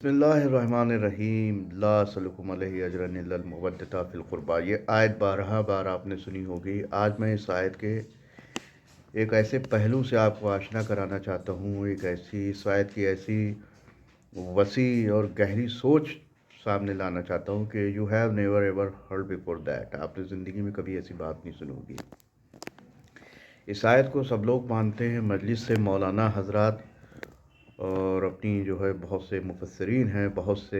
بسم اللہ الرحمن الرحیم لا سلکم علیہ اجرن الا المودۃ فی القربہ۔ یہ آیت بارہا بار آپ نے سنی ہوگی۔ آج میں اس آیت کے ایک ایسے پہلو سے آپ کو آشنا کرانا چاہتا ہوں، اس آیت کی ایسی وسیع اور گہری سوچ سامنے لانا چاہتا ہوں کہ you have never ever heard before that, آپ نے زندگی میں کبھی ایسی بات نہیں سنی ہوگی۔ اس آیت کو سب لوگ مانتے ہیں، مجلس سے مولانا حضرات اور اپنی جو ہے بہت سے مفسرین ہیں، بہت سے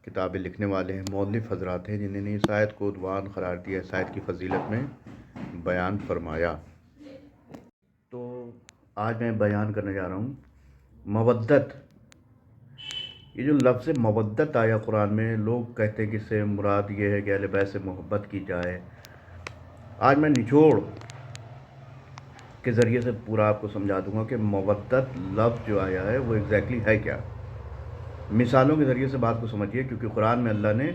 کتابیں لکھنے والے ہیں، مؤلف حضرات ہیں جنہوں نے اس آیت کو عنوان قرار دیا، اس آیت کی فضیلت میں بیان فرمایا۔ تو آج میں بیان کرنے جا رہا ہوں مودت۔ یہ جو لفظ مودت آیا قرآن میں، لوگ کہتے ہیں کہ اس سے مراد یہ ہے کہ اہل بیت سے محبت کی جائے۔ آج میں نچوڑ کے ذریعے سے پورا آپ کو سمجھا دوں گا کہ مودت لفظ جو آیا ہے وہ ایگزیکٹلی ہے کیا۔ مثالوں کے ذریعے سے بات کو سمجھیے، کیونکہ قرآن میں اللہ نے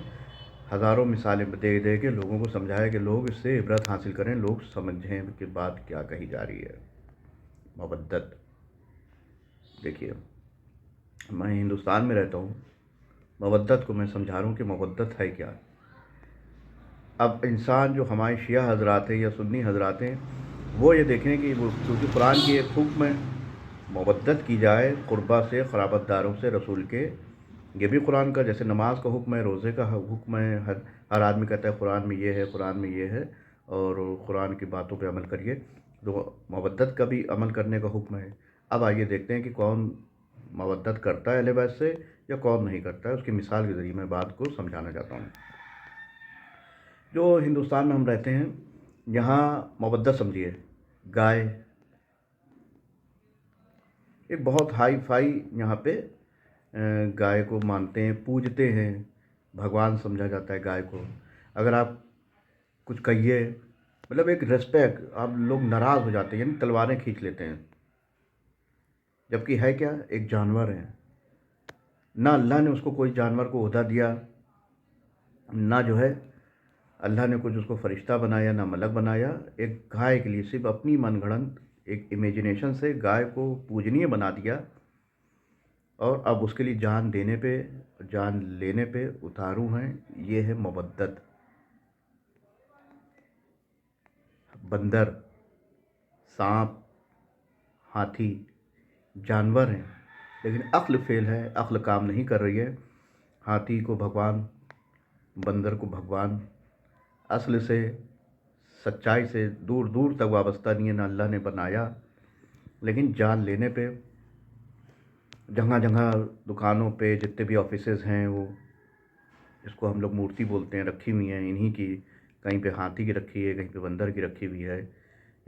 ہزاروں مثالیں دے دے کے لوگوں کو سمجھایا کہ لوگ اس سے عبرت حاصل کریں، لوگ سمجھیں کہ بات کیا کہی جا رہی ہے۔ مودت، دیکھیے میں ہندوستان میں رہتا ہوں، مودت کو میں سمجھا رہا ہوں کہ مودت ہے کیا۔ اب انسان جو ہمارے شیعہ حضرات ہیں یا سنی حضرات ہیں، وہ یہ دیکھیں کہ وہ کیونکہ قرآن کی ایک حکم ہے مودت کی جائے قربا سے، قرابت داروں سے، رسول کے، یہ بھی قرآن کا، جیسے نماز کا حکم ہے، روزے کا حکم ہے، ہر آدمی کہتا ہے قرآن میں یہ ہے، قرآن میں یہ ہے، اور قرآن کی باتوں پہ عمل کریے، تو مودت کا بھی عمل کرنے کا حکم ہے۔ اب آئیے دیکھتے ہیں کہ کون مودت کرتا ہے اہل بیت سے یا کون نہیں کرتا ہے۔ اس کی مثال کے ذریعے میں بات کو سمجھانا چاہتا ہوں۔ جو ہندوستان میں ہم رہتے ہیں، یہاں مودت سمجھیے، گائے ایک بہت ہائی فائی، یہاں پہ گائے کو مانتے ہیں، پوجتے ہیں، بھگوان سمجھا جاتا ہے گائے کو۔ اگر آپ کچھ کہیے، مطلب ایک ریسپیکٹ، آپ لوگ ناراض ہو جاتے ہیں، یعنی تلواریں کھینچ لیتے ہیں، جبکہ ہے کیا، ایک جانور ہے۔ نہ اللہ نے اس کو کوئی جانور کو عہدہ دیا، نہ جو ہے اللہ نے کچھ اس کو فرشتہ بنایا، نہ ملک بنایا۔ ایک گائے کے لیے صرف اپنی من گھڑنت ایک امیجنیشن سے گائے کو پوجنیہ بنا دیا، اور اب اس کے لیے جان دینے پہ، جان لینے پہ اتارو ہیں۔ یہ ہے مودت۔ بندر، سانپ، ہاتھی جانور ہیں، لیکن عقل فیل ہے، عقل کام نہیں کر رہی ہے۔ ہاتھی کو بھگوان، بندر کو بھگوان، اصل سے، سچائی سے دور دور تک وابستہ نہیں ہے، نہ اللہ نے بنایا، لیکن جان لینے پہ جگہ جگہ دکانوں پہ جتنے بھی آفیسز ہیں، وہ اس کو ہم لوگ مورتی بولتے ہیں، رکھی ہوئی ہیں انہی کی، کہیں پہ ہاتھی کی رکھی ہے، کہیں پہ بندر کی رکھی ہوئی ہے۔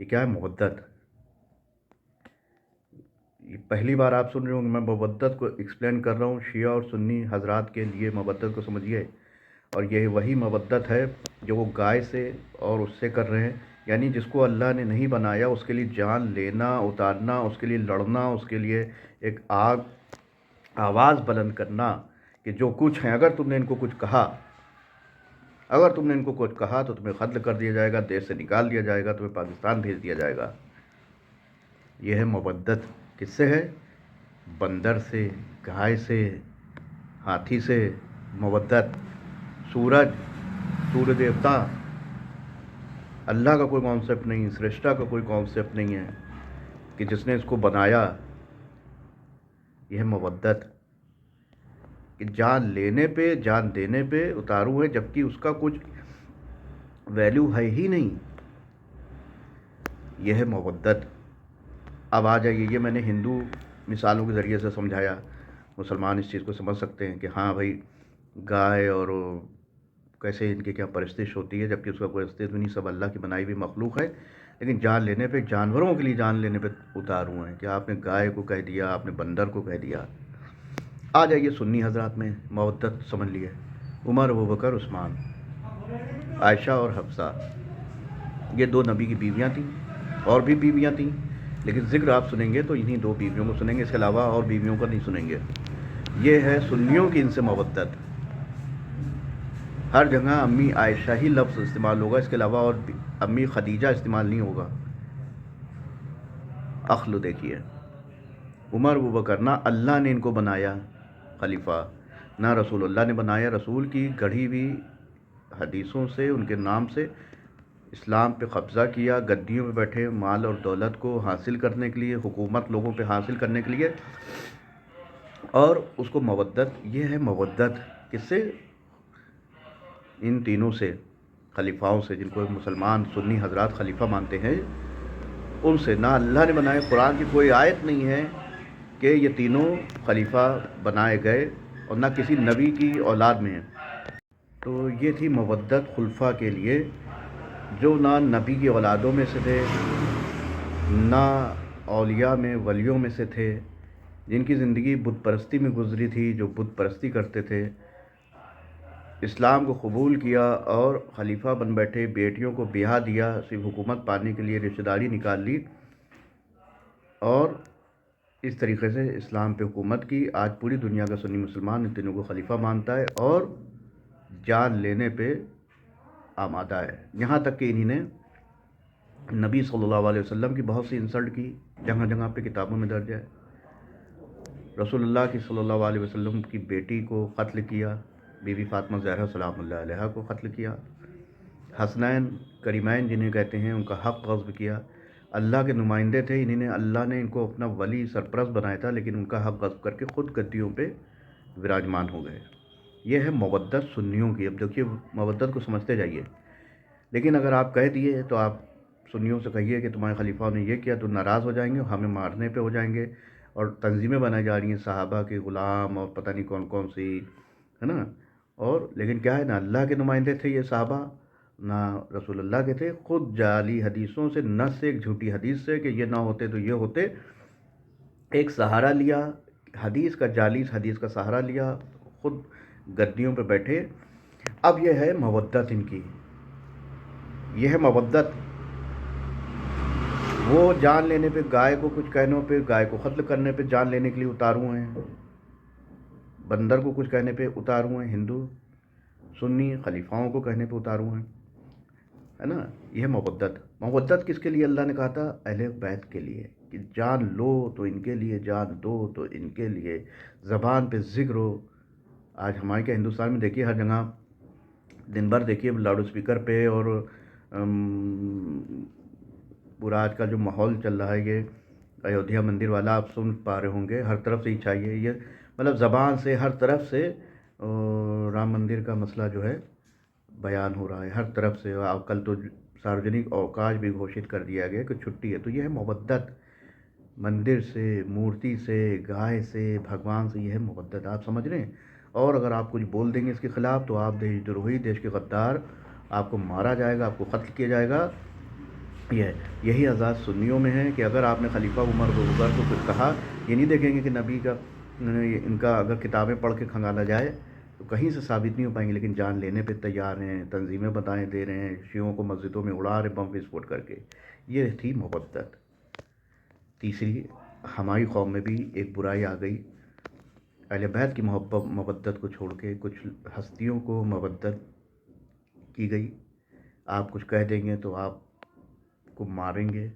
یہ کیا ہے، مودت۔ یہ پہلی بار آپ سن رہے ہوں کہ میں مودت کو ایکسپلین کر رہا ہوں شیعہ اور سنی حضرات کے لیے۔ مودت کو سمجھیے، اور یہ وہی مودت ہے جو وہ گائے سے اور اس سے کر رہے ہیں، یعنی جس کو اللہ نے نہیں بنایا اس کے لیے جان لینا، اتارنا، اس کے لیے لڑنا، اس کے لیے ایک آواز بلند کرنا کہ جو کچھ ہیں، اگر تم نے ان کو کچھ کہا، اگر تم نے ان کو کچھ کہا تو تمہیں قتل کر دیا جائے گا، دیش سے نکال دیا جائے گا، تمہیں پاکستان بھیج دیا جائے گا۔ یہ ہے مودت۔ کس سے ہے؟ بندر سے، گائے سے، ہاتھی سے مودت۔ سورج، سورج دیوتا، اللہ کا کوئی کانسیپٹ نہیں، سرشٹا کا کوئی کانسیپٹ نہیں ہے کہ جس نے اس کو بنایا۔ یہ ہے مودت کہ جان لینے پہ، جان دینے پہ اتارو ہے، جبکہ اس کا کچھ ویلیو ہے ہی نہیں۔ یہ ہے مودت۔ اب آ جائیے، یہ میں نے ہندو مثالوں کے ذریعے سے سمجھایا، مسلمان اس چیز کو سمجھ سکتے ہیں کہ ہاں بھائی، گائے اور کیسے ان کی کیا پرستش ہوتی ہے، جبکہ اس کا کوئی استعمال نہیں، سب اللہ کی بنائی ہوئی مخلوق ہے، لیکن جان لینے پہ، جانوروں کے لیے جان لینے پہ اتارو ہیں کہ آپ نے گائے کو کہہ دیا، آپ نے بندر کو کہہ دیا۔ آ جائیے سنی حضرات میں، مودت سمجھ لیے، عمر، ابوبکر، عثمان، عائشہ اور حفصہ، یہ دو نبی کی بیویاں تھیں، اور بھی بیویاں تھیں، لیکن ذکر آپ سنیں گے تو انہی دو بیویوں کو سنیں گے، اس کے علاوہ اور بیویوں کا نہیں سنیں گے۔ یہ ہے سنیوں کی ان سے مودت۔ ہر جگہ امی عائشہ ہی لفظ استعمال ہوگا، اس کے علاوہ اور امی خدیجہ استعمال نہیں ہوگا۔ عقل دیکھیے، عمر، ابوبکر، نہ اللہ نے ان کو بنایا، खलीफा, ना रसूल अल्लाह ने बनाया। रसूल की गढ़ी हुई हदीसों से, उनके नाम से इस्लाम पे कब्ज़ा किया, गद्दियों पे बैठे माल और दौलत को हासिल करने के लिए, हुकूमत लोगों पे हासिल करने के लिए, और उसको मवद्दत, ये है मवद्दत किससे? इन तीनों से, खलीफाओं से, जिनको मुसलमान सुन्नी हजरात खलीफा मानते हैं, उनसे। ना अल्लाह ने बनाए, कुरान की कोई आयत नहीं है कि ये तीनों खलीफा बनाए गए, और ना किसी नबी की औलाद में है। तो ये थी मवद्दत खुलफा के लिए, जो ना नबी की औलादों में से थे, ना औलिया में वलियों में से थे, जिनकी ज़िंदगी बुत परस्ती में गुजरी थी, जो बुत परस्ती करते थे, इस्लाम को कबूल किया और खलीफा बन बैठे, बेटियों को ब्याह दिया, सिर्फ हुकूमत पाने के लिए रिश्तेदारी निकाल ली, और इस तरीके से इस्लाम पे हुकूमत की। आज पूरी दुनिया का सुन्नी मुसलमान इन तीनों को खलीफा मानता है और जान लेने पे आमादा है। यहाँ तक कि इन्हीं ने नबी सल्लल्लाहु अलैहि वसल्लम की बहुत सी इंसल्ट की, जगह जगह पे किताबों में दर्ज है। रसूलुल्लाह की सल्लल्लाहु अलैहि वसल्लम की बेटी को कत्ल किया, बीबी फातिमा ज़हरा सलामुल्लाह अलैहा को कत्ल किया। हसनैन करीमैन जिन्हें कहते हैं, उनका हक़ ग़स्ब किया। अल्लाह के नुमाइंदे थे, इन्हीं ने, अल्लाह ने इनको अपना वली सरपरस्त बनाया था, लेकिन उनका हक़ ग़स्ब करके ख़ुद गद्दियों पे विराजमान हो गए। ये है मवद्दत सुन्नियों की। अब देखिए, मवद्दत को समझते जाइए। लेकिन अगर आप कह दिए तो आप सुन्नियों से कहिए कि तुम्हारे खलीफाओं ने ये किया, तो नाराज़ हो जाएंगे, हमें मारने पे हो जाएंगे। और तंजीमें बनाई जा रही हैं, सहाबा के ग़ुलाम और पता नहीं कौन कौन सी, है ना। और लेकिन क्या है, ना अल्लाह के नुमाइंदे थे ये सहाबा, ना रसूलुल्लाह के थे। ख़ुद जाली हदीसों से, नस एक झूठी हदीस से कि ये ना होते तो ये होते, एक सहारा लिया, हदीस का, जाली हदीस का सहारा लिया, ख़ुद गद्दियों पे बैठे। अब यह है मवद्दत इनकी, यह है मवद्दत। वो जान लेने पे, गाय को कुछ कहने पे, गाय को कत्ल करने पे जान लेने के लिए उतारू हैं। बंदर को कुछ कहने पे उतारू हैं हिंदू, सुन्नी खलीफाओं को कहने पे उतारू हैं, है ना। यह मवद्दत। मवद्दत किसके लिए अल्लाह ने कहा था? अहले बैत के लिए, कि जान लो तो इनके लिए, जान दो तो इनके लिए, ज़बान पे ज़िक्र हो। आज हमारे क्या हिंदुस्तान में देखिए, हर जगह दिन भर देखिए लाउड स्पीकर पे, और पूरा आज का जो माहौल चल रहा है, ये अयोध्या मंदिर वाला, आप सुन पा रहे होंगे, हर तरफ से ही चाहिए ये, मतलब ज़बान से हर तरफ से राम मंदिर का मसला जो है बयान हो रहा है हर तरफ से। अब कल तो सार्वजनिक अवकाश भी घोषित कर दिया गया कि छुट्टी है। तो यह है मवद्दत, मंदिर से, मूर्ति से, गाय से, भगवान से, यह है मवद्दत। आप समझ रहे हैं? और अगर आप कुछ बोल देंगे इसके ख़िलाफ़ तो आप देशद्रोही, देश के गद्दार, आपको मारा जाएगा, आपको कत्ल किया जाएगा। यही आज़ाद सुन्नियों में है कि अगर आपने खलीफा उमर अबूबकर को कुछ कहा, ये नहीं देखेंगे कि नबी का, इनका अगर किताबें पढ़ के खंगाला जाए तो कहीं से साबित नहीं हो पाएंगे, लेकिन जान लेने पे तैयार हैं, तंजीमें बताएं दे रहे हैं, शियों को मस्जिदों में उड़ा रहे बम विस्फोट करके। ये थी मवद्दत। तीसरी, हमारी कौम में भी एक बुराई आ गई, अहले बैत की मवद्दत को छोड़ के कुछ हस्तियों को मवद्दत की गई। आप कुछ कह देंगे तो आपको मारेंगे,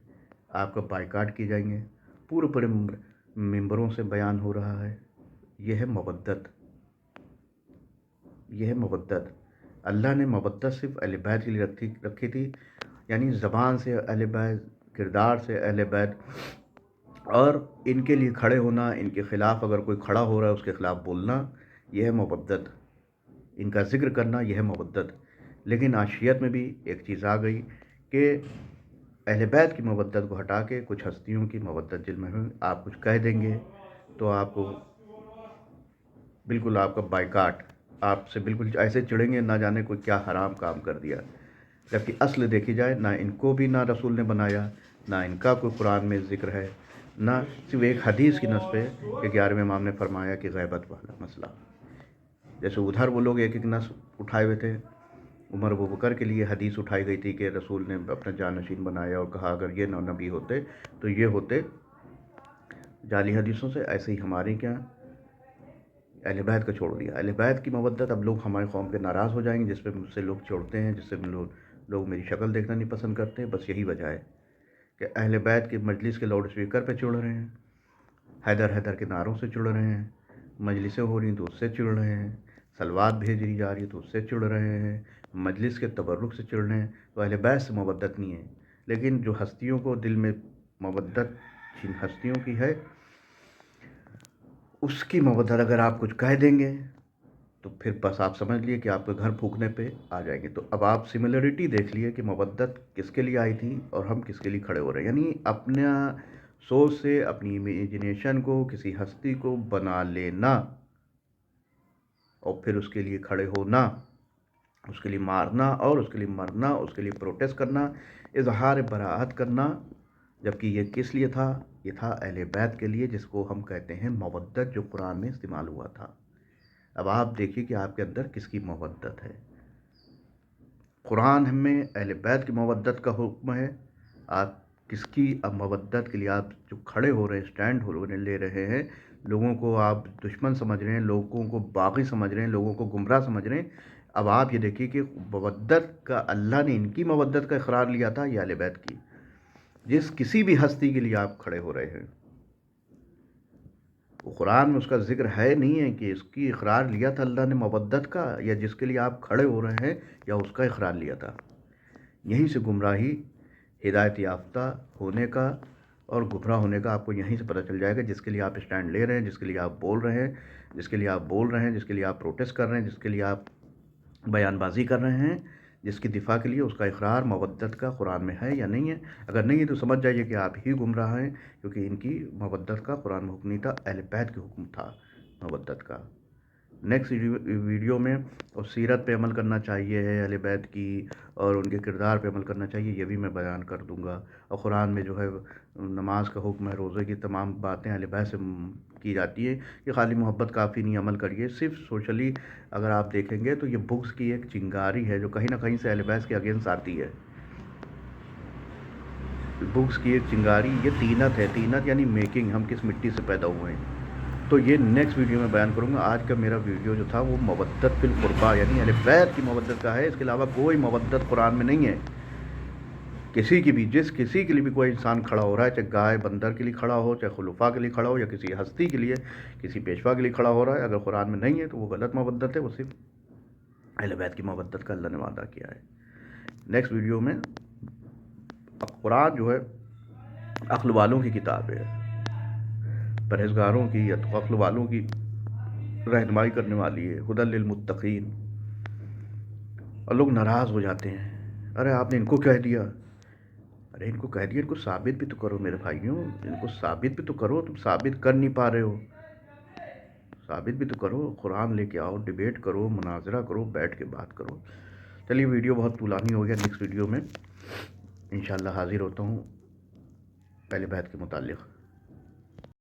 आपका बाइकाट किए जाएंगे, पूरे पूरे मेंबरों से बयान हो रहा है। यह है मवद्दत, यह है मवद्दत। अल्लाह ने मवद्दत सिर्फ अहले बैत के लिए रखी थी, यानी ज़बान से अहले बैत, किरदार से अहले बैत, और इनके लिए खड़े होना, इनके ख़िलाफ़ अगर कोई खड़ा हो रहा है उसके ख़िलाफ़ बोलना, यह है मवद्दत। इनका ज़िक्र करना, यह है मवद्दत। लेकिन आज शियत में भी एक चीज़ आ गई कि अहले बैत की मवद्दत को हटा के कुछ हस्तियों की मवद्दत जिनमें है। आप कुछ कह देंगे तो आपको बिल्कुल, आपका बाइकाट, आपसे बिल्कुल ऐसे चिढ़ेंगे, ना जाने कोई क्या हराम काम कर दिया। जबकि असल देखी जाए, ना इनको भी ना रसूल ने बनाया, ना इनका कोई कुरान में ज़िक्र है, ना सिर्फ एक हदीस की नस पे कि 11वें इमाम ने फरमाया कि गैबत वाला मसला। जैसे उधर वो लोग एक एक नस उठाए हुए थे, उमर अबूबकर के लिए हदीस उठाई गई थी कि रसूल ने अपना जानशीन बनाया और कहा अगर ये नबी होते तो ये होते, जाली हदीसों से। ऐसे ही हमारे क्या अहले बैत को छोड़ दिया। अहले बैत की मवद्दत, अब लोग हमारे कौम के नाराज़ हो जाएंगे, जिस पे मुझसे लोग चिढ़ते हैं, जिससे लोग मेरी शक्ल देखना नहीं पसंद करते हैं। बस यही वजह है कि अहले बैत की मजलिस के लाउड स्पीकर पे चिढ़ रहे हैं, हैदर हैदर के नारों से चिढ़ रहे हैं, मजलिसें हो रही तो उससे चिढ़ रहे हैं, सलवात भेजी जा रही है तो उससे चिढ़ रहे हैं, मजलिस के तबर्रुक से चिढ़ रहे हैं। तो अहले बैत से मवद्दत नहीं है। लेकिन जो हस्तियों को दिल में मवद्दत जिन हस्तियों की है, उसकी मवद्दत अगर आप कुछ कह देंगे तो फिर बस आप समझ लिए कि आपके घर फूकने पे आ जाएंगे। तो अब आप सिमिलरिटी देख लिए कि मवद्दत किसके लिए आई थी और हम किसके लिए खड़े हो रहे हैं। यानी अपना सोच से अपनी इमेजिनेशन को किसी हस्ती को बना लेना और फिर उसके लिए खड़े होना, उसके लिए मारना और उसके लिए मरना, उसके लिए प्रोटेस्ट करना, इजहार बराअत करना। जबकि ये किस लिए था? ये था अहले बैत के लिए, जिसको हम कहते हैं मवद्दत, जो कुरान में इस्तेमाल हुआ था। अब आप देखिए कि आपके अंदर किसकी मवद्दत है। कुरान में अहले बैत की मवद्दत का हुक्म है। आप किसकी अब मवद्दत के लिए आप जो खड़े हो रहे हैं, स्टैंड होने ले रहे हैं, लोगों को आप दुश्मन समझ रहे हैं, लोगों को बागी समझ रहे हैं, लोगों को गुमराह समझ रहे हैं। अब आप ये देखिए कि मवद्दत का अल्लाह ने इनकी मवद्दत का इकरार लिया था या अहले बैत की। जिस किसी भी हस्ती के लिए आप खड़े हो रहे हैं, वो कुरान में उसका जिक्र है नहीं है कि इसकी इकरार लिया था अल्लाह ने मवद्दत का, या जिसके लिए आप खड़े हो रहे हैं या उसका इकरार लिया था। यहीं से गुमराही, हिदायत याफ्ता होने का और गुमराह होने का आपको यहीं से पता चल जाएगा। जिसके लिए आप स्टैंड ले रहे हैं, जिसके लिए आप बोल रहे हैं, जिसके लिए आप बोल रहे हैं, जिसके लिए आप प्रोटेस्ट कर रहे हैं, जिसके लिए आप बयानबाजी कर रहे हैं, जिसकी दिफा के लिए, उसका इकरार मवद्दत का कुरान में है या नहीं है। अगर नहीं है तो समझ जाइए कि आप ही गुमराह हैं, क्योंकि इनकी मवद्दत का कुरान में हुक्म नहीं था, अहले बैत के हुक्म था मवद्दत का। नेक्स्ट वीडियो में और सीरत पे अमल करना चाहिए है अहले बैत की, और उनके किरदार पे अमल करना चाहिए, ये भी मैं बयान कर दूंगा। और कुरान में जो है नमाज का हुक्म है, रोज़े की तमाम बातें अहले बैत से की जाती है कि खाली मोहब्बत काफ़ी नहीं, अमल करिए। सिर्फ सोशली अगर आप देखेंगे तो ये बुक्स की एक चिंगारी है जो कहीं ना कहीं से अहले बैत के अगेंस्ट आती है। बुक्स की एक चिंगारी, ये तीनत है। तीनत यानी मेकिंग, हम किस मिट्टी से पैदा हुए हैं। तो ये नेक्स्ट वीडियो में बयान करूँगा। आज का मेरा वीडियो जो था वो मवद्दत फिल कुर्बा यानी अहले बैत की मवद्दत का है। इसके अलावा कोई मवद्दत कुरान में नहीं है किसी की भी। जिस किसी के लिए भी कोई इंसान खड़ा हो रहा है, चाहे गाय बंदर के लिए खड़ा हो, चाहे खुलफा के लिए खड़ा हो, या किसी हस्ती के लिए, किसी पेशवा के लिए खड़ा हो रहा है, अगर कुरान में नहीं है तो वो गलत मवद्दत है। वो सिर्फ अहले बैत की मवद्दत का अल्लाह ने वादा किया है। नेक्स्ट वीडियो में, अब कुरान जो है अक्ल वालों की किताब है, परहेजगारों की या अक्ल वालों की रहनुमाई करने वाली है, हुदल लिल मुत्तकीन। और लोग नाराज़ हो जाते हैं, अरे आपने इनको कह दिया। अरे इनको कह दिया, इनको साबित भी तो करो मेरे भाइयों, इनको साबित भी तो करो। तुम साबित कर नहीं पा रहे हो, साबित भी तो करो। कुरान लेके आओ, डिबेट करो, मुनाजरा करो, बैठ के बात करो। चलिए वीडियो बहुत पुरानी हो गया। नेक्स्ट वीडियो में इंशाल्लाह हाजिर होता हूँ अहले बैत के मुताल्लिक़।